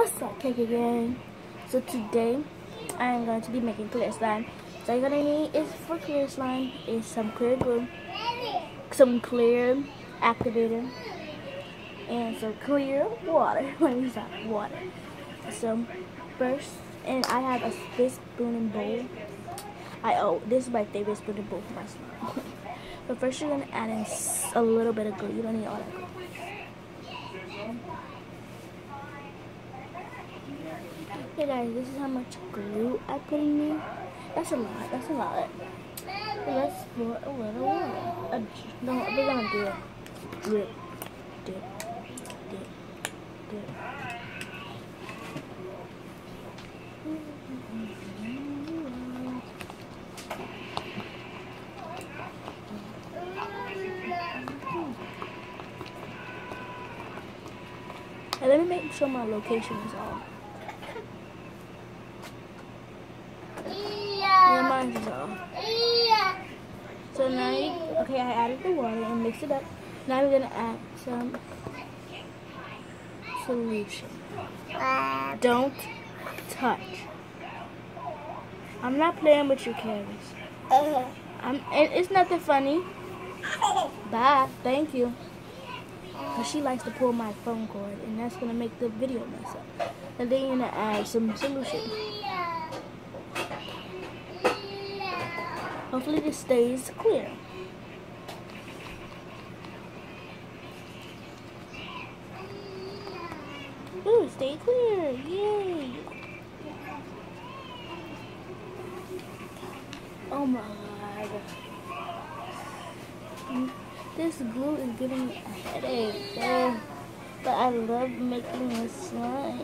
What's up, KK Gang? So today I am going to be making clear slime. So you're gonna need is for clear slime is some clear glue, some clear activator, and some clear water. Let me stop, water. So first, and I have this spoon and bowl. This is my favorite spoon and bowl for my slime. So first you're gonna add in a little bit of glue. You don't need all that glue. Hey guys, this is how much glue I put in there. That's a lot. That's a lot. So let's pour a little water. No, we're gonna do it. Dip, dip, dip, dip. And let me make sure my location is off. Yeah, mine is off. So now I added the water and mixed it up. Now we're gonna add some solution. Don't touch. I'm not playing with your carrots. It's nothing funny. Bye. Thank you. Because she likes to pull my phone cord, and that's going to make the video mess up. And then you're going to add some solution. Hopefully this stays clear. Ooh, stay clear. Yay. Oh my God. This glue is giving me a headache, but I love making this slime.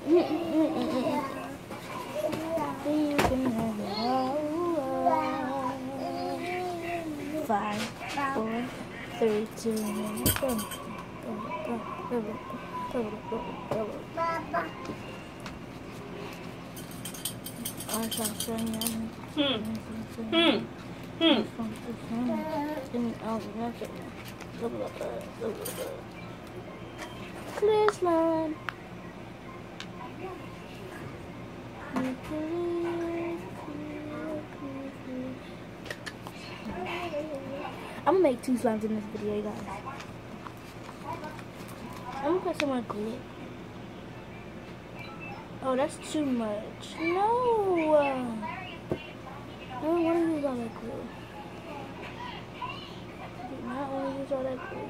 You can have it all. 5, 4, 3, 2, 1, go. Clear slime. I'm gonna make 2 slimes in this video, guys. I'm gonna put some more glue. Oh, that's too much. No. I don't want to use all that glue. I do not want to use all that glue.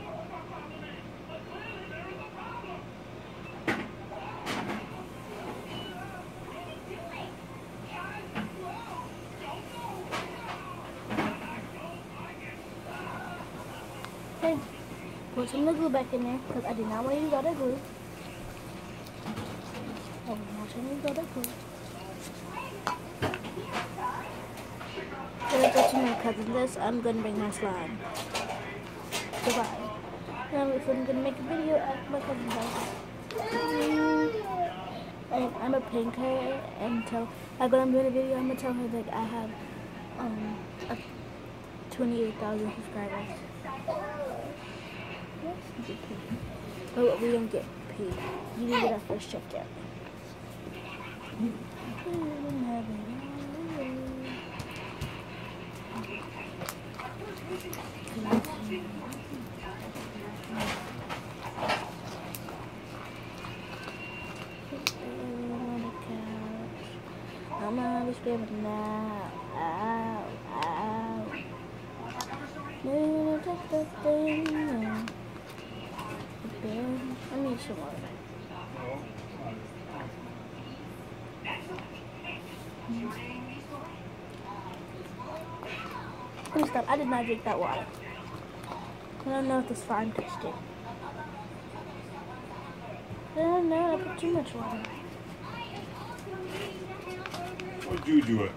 Okay, put some of the glue back in there because I did not want to use all that glue. I was not trying to use all that glue. I'm gonna go to my cousin this. I'm gonna bring my slime. Goodbye. Now I'm gonna make a video at my cousin's house. And I'm gonna prank her and tell. I'm gonna do a video. I'm gonna tell her that I have 28,000 subscribers. But we don't get paid. You didn't get our first check yet. I'm gonna be screaming now. Ow, ow. I need some water. Please stop. I did not drink that water. I don't know if the slime touched it. I don't know. I put too much water. Where'd you do it?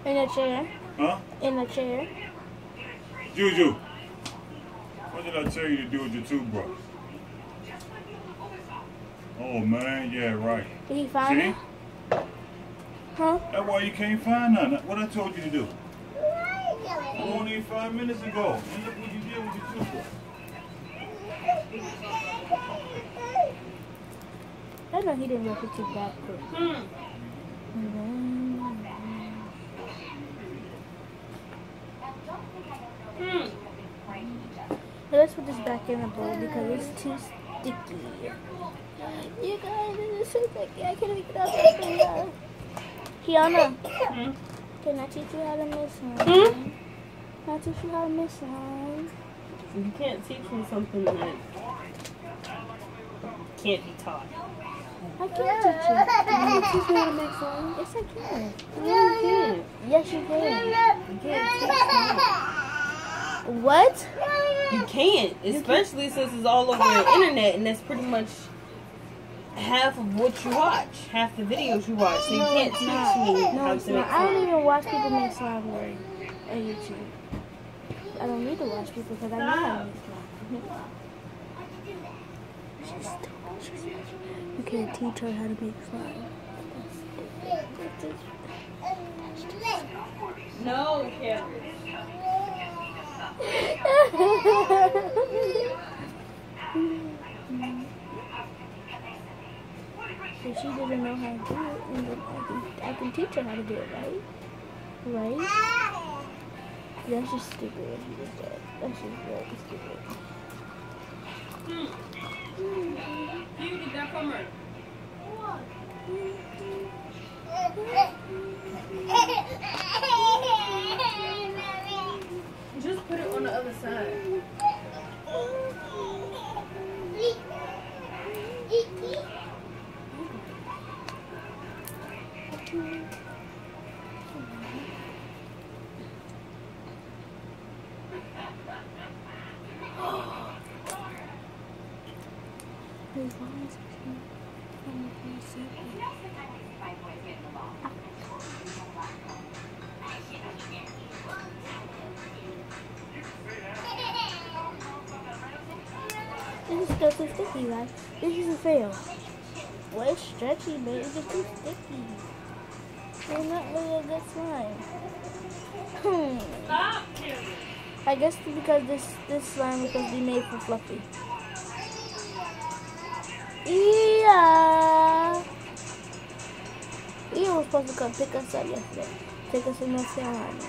In a chair. Huh? In a chair. Juju, what did I tell you to do with your toothbrush? Oh man, yeah, right. Did he find it? Huh? That's why you can't find none. What I told you to do. Only 5 minutes ago. And look what you did with your toothbrush. I know he didn't work with you that quick. Let's put this back in the bowl because it's too sticky. You guys, this is so sticky. I can't even get out of this. Kiana, can I teach you how to make slime? Can I teach you how to make slime? You can't teach me something that can't be taught. I can teach you. Can you teach me how to make slime? Yes, I can. No, you can't. Yes, you can. You can't teach me. What? You can't, especially since it's all over the internet, and that's pretty much half of what you watch, half the videos you watch. So you can't teach me how to make slime. I don't even watch people make slime on YouTube. I don't need to watch people because I know how to make slime. You can't teach her how to make slime. No, Kevin. So she didn't know how to do it, and then I can teach her how to do it, right? Right? That's just stupid what you just did. That's just really stupid. You did that from her. Just put it on the other side. This is still too sticky, guys. This is a fail. Well, it's stretchy, but it's just too sticky. It's not really a good slime. I guess it's because this slime is supposed to be made for Fluffy. Yeah. He was supposed to come pick us up yesterday. Take us to North Carolina.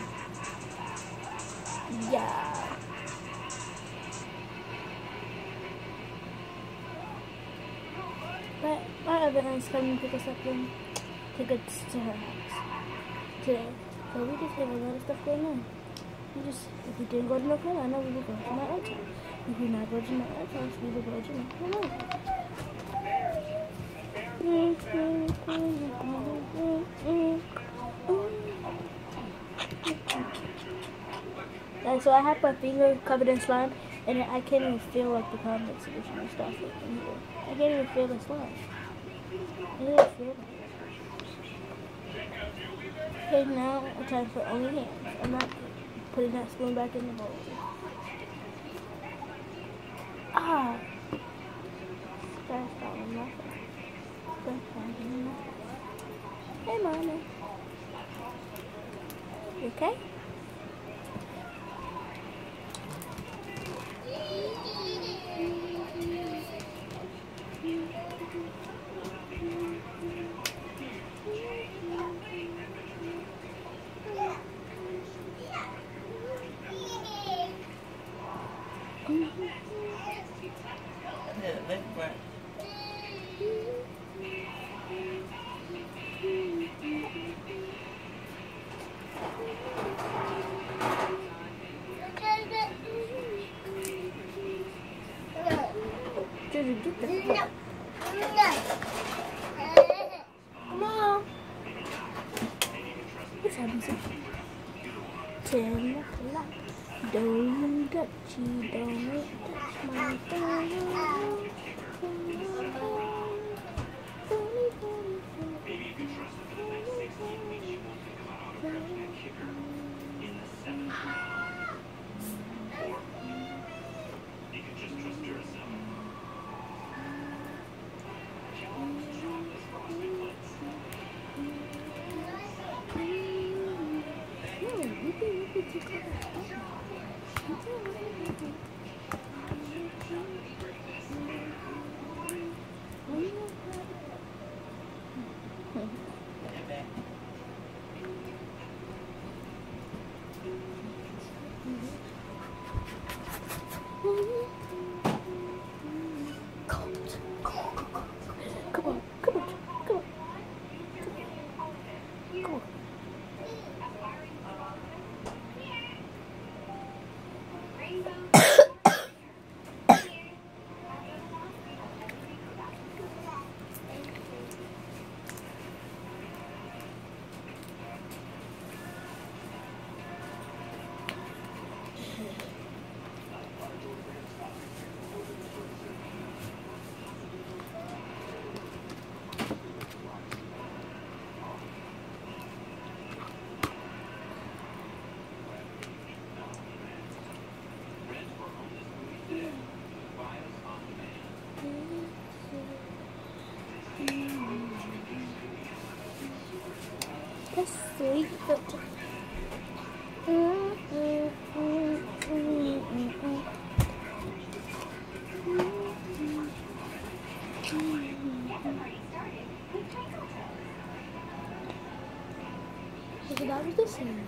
Yeah. My other aunt's coming to pick us up and take us to her house today. So we just have a lot of stuff going on. If we didn't go to North Carolina, we would go to my aunt's house. If we not go to my aunt's house, we would go to North Carolina. Like, so I have my finger covered in slime, and I can't even feel like the contact solution and stuff in here. I can't even feel the slime. I can't even feel it. Okay, now it's time for only hands. I'm not putting that spoon back in the bowl. Ah! That's falling off. Hey, Mama. You okay? Yeah, that's right. Mom. What's happening? Don't touch you, don't touch my phone. a sweet filter. So that was the same.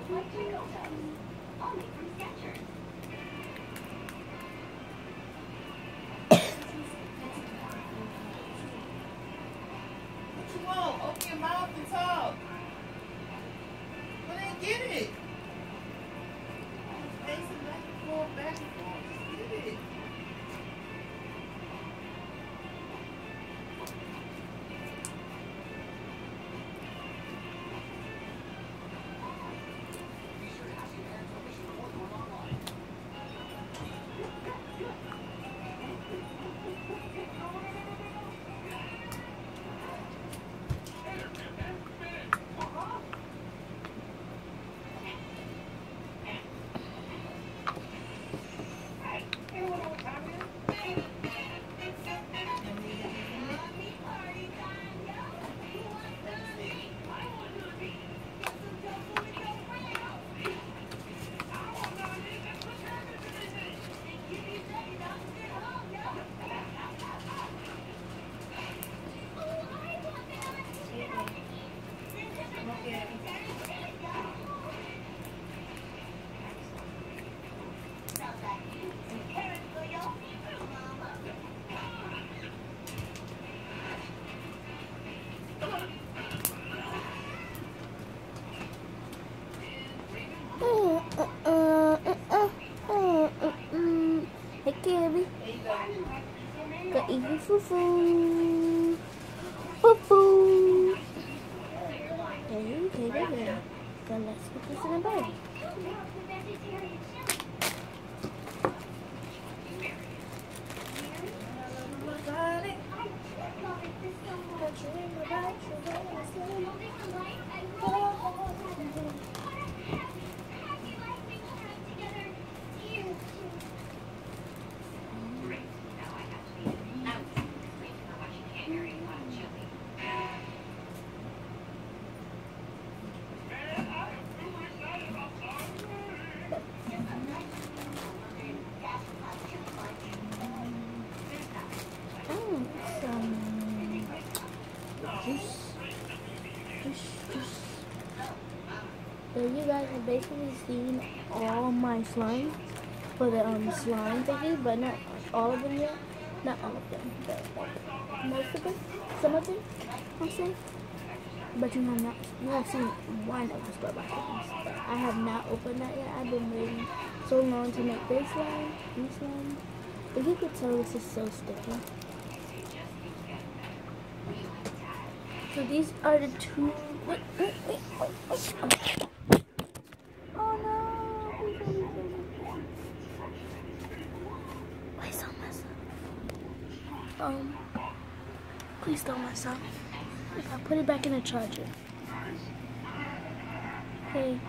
What you want? Open your mouth and talk. But then get it. Pacing back and forth, back and forth. Just get it. Hey, Gabby. Got eating foo-foo. Foo-foo. Okay, there. So let's put this in a bag. So you guys have basically seen all my slime for the slime thingy, but not all of them yet. Not all of them, but like most of them, some of them, I'll say. But you have seen one of the store boxes. But I have not opened that yet. I've been waiting so long to make this slime, these slime. If you could tell, this is so sticky. So these are the two. Wait. Oh no! Please don't mess up. Please don't mess up. If I put it back in the charger. Okay.